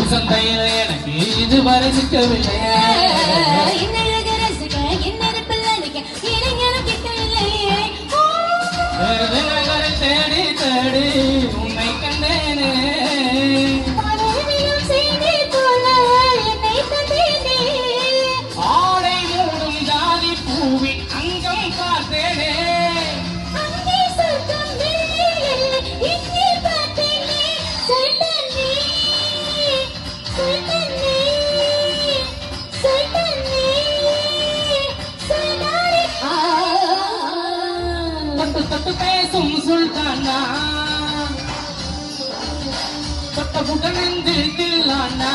சந்தையில எனக்கு இதுவரை சிக்கவில்லையே தேடி தேடி உன்னை கண்டேனே ஆடை மூடும் ஜாதி பூவின் அங்கம் பார்த்தேனே தொட்டு தொட்டு பேசும் சுல்தானா தொட்ட புகழ் நெஞ்சில் கில்லானா